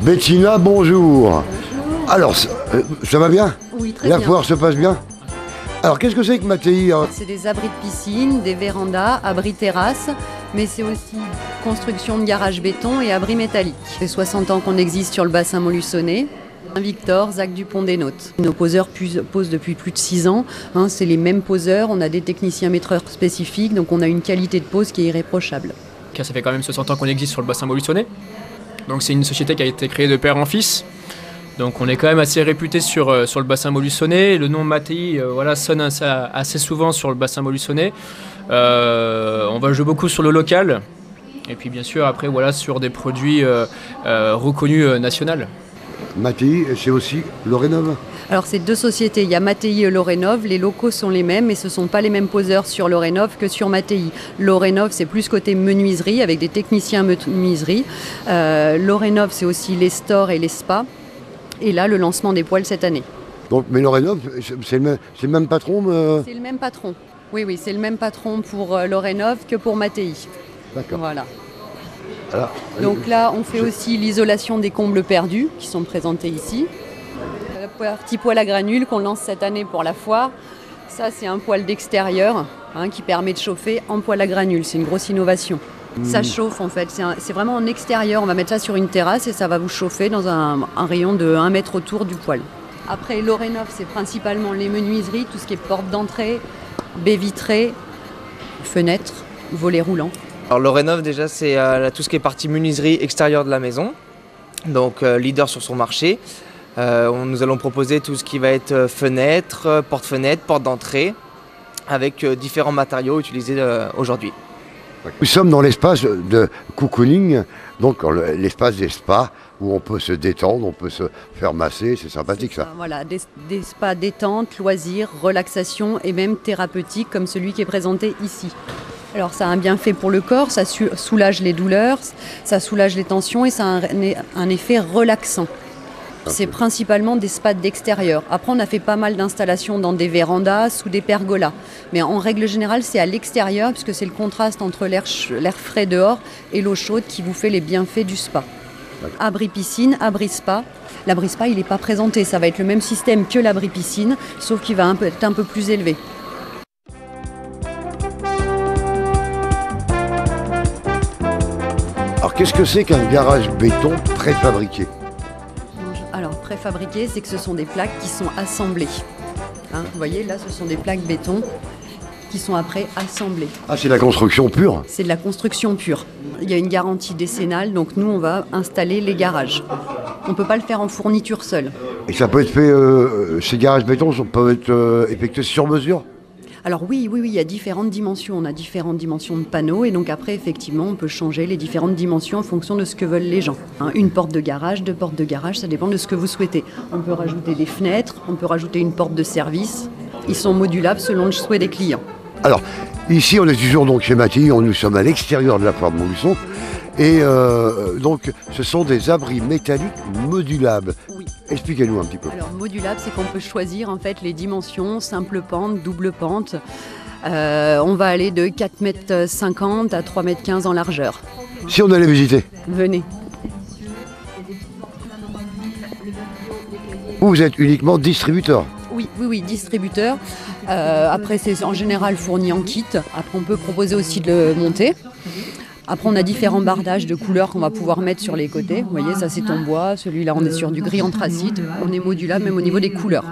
Bettina, bonjour. Bonjour. Alors, ça va bien? Oui, très La bien. foire se passe bien? Alors, qu'est-ce que c'est que Mattei, hein? C'est des abris de piscine, des vérandas, abris terrasses, mais c'est aussi construction de garage béton et abris métalliques. Ça fait 60 ans qu'on existe sur le bassin Montluçonnet. Victor, Zac Dupont-des-Nôtes. Nos poseurs posent depuis plus de 6 ans. C'est les mêmes poseurs, on a des techniciens maîtreurs spécifiques, donc on a une qualité de pose qui est irréprochable. Ça fait quand même 60 ans qu'on existe sur le bassin Montluçonnet. Donc c'est une société qui a été créée de père en fils. Donc on est quand même assez réputé sur le bassin Montluçonnet. Le nom Mattei sonne assez souvent sur le bassin Montluçonnet. On va jouer beaucoup sur le local. Et puis bien sûr après sur des produits reconnus nationaux. Mattei, c'est aussi Lorénov. Alors c'est deux sociétés, il y a Mattei et Lorénov, les locaux sont les mêmes mais ce ne sont pas les mêmes poseurs sur Lorénov que sur Mattei. Lorénov c'est plus côté menuiserie avec des techniciens menuiserie. Lorénov c'est aussi les stores et les spas. Et là le lancement des poêles cette année. Donc, mais Lorénov, c'est le même patron C'est le même patron. Oui, c'est le même patron pour Lorénov que pour Mattei. D'accord. Voilà. Alors, Donc là, on fait aussi l'isolation des combles perdus qui sont présentés ici. Le petit poêle à granules qu'on lance cette année pour la foire. Ça, c'est un poêle d'extérieur qui permet de chauffer en poêle à granules. C'est une grosse innovation. Ça chauffe en fait. C'est vraiment en extérieur. On va mettre ça sur une terrasse et ça va vous chauffer dans un rayon de 1 mètre autour du poêle. Après, Lorénov, c'est principalement les menuiseries, tout ce qui est porte d'entrée, baies vitrées, fenêtres, volets roulants. Alors Lorénov déjà c'est tout ce qui est partie menuiserie extérieure de la maison, donc leader sur son marché. Nous allons proposer tout ce qui va être fenêtres, porte-fenêtres, porte d'entrée, avec différents matériaux utilisés aujourd'hui. nous sommes dans l'espace de cocooning, donc l'espace des spas, où on peut se détendre, on peut se faire masser, c'est sympathique ça. Voilà, des spas détente, loisirs, relaxation et même thérapeutique comme celui qui est présenté ici. Alors ça a un bienfait pour le corps, ça soulage les douleurs, ça soulage les tensions et ça a un effet relaxant. C'est principalement des spas d'extérieur. Après on a fait pas mal d'installations dans des vérandas, sous des pergolas. Mais en règle générale c'est à l'extérieur puisque c'est le contraste entre l'air frais dehors et l'eau chaude qui vous fait les bienfaits du spa. Abri piscine, abri spa. L'abri spa il n'est pas présenté, ça va être le même système que l'abri piscine, sauf qu'il va être un peu plus élevé. Alors, qu'est-ce que c'est qu'un garage béton préfabriqué? Alors préfabriqué, c'est que ce sont des plaques qui sont assemblées. Vous voyez là, ce sont des plaques béton qui sont après assemblées. Ah, c'est la construction pure? C'est de la construction pure. Il y a une garantie décennale, donc nous on va installer les garages. On ne peut pas le faire en fourniture seule. Et ça peut être fait, ces garages béton peuvent être effectués sur mesure? Alors oui, il y a différentes dimensions. On a différentes dimensions de panneaux et donc après, effectivement, on peut changer les différentes dimensions en fonction de ce que veulent les gens. Une porte de garage, 2 portes de garage, ça dépend de ce que vous souhaitez. On peut rajouter des fenêtres, on peut rajouter une porte de service. Ils sont modulables selon le souhait des clients. Alors, ici, on est toujours donc chez Mattei, nous sommes à l'extérieur de la foire de Montluçon. Et donc, ce sont des abris métalliques modulables. Oui. Expliquez-nous un petit peu. Alors, modulable, c'est qu'on peut choisir en fait les dimensions, simple pente, double pente. On va aller de 4,50 m à 3,15 m en largeur. Si on allait visiter, Venez. vous êtes uniquement distributeur. Oui, distributeur. Après, c'est en général fourni en kit. Après, on peut proposer aussi de le monter. Après, on a différents bardages de couleurs qu'on va pouvoir mettre sur les côtés. Vous voyez, ça c'est en bois. Celui-là, on est sur du gris anthracite. On est modulable même au niveau des couleurs.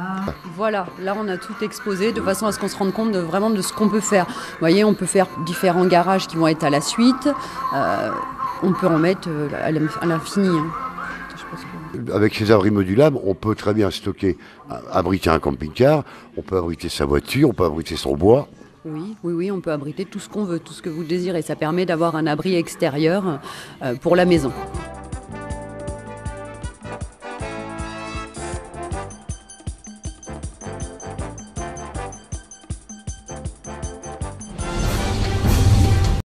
Voilà, là on a tout exposé de façon à ce qu'on se rende compte vraiment de ce qu'on peut faire. Vous voyez, on peut faire différents garages qui vont être à la suite. On peut en mettre à l'infini. Avec ces abris modulables, on peut très bien abriter un camping-car, on peut abriter sa voiture, on peut abriter son bois. Oui, on peut abriter tout ce qu'on veut, tout ce que vous désirez. Ça permet d'avoir un abri extérieur pour la maison.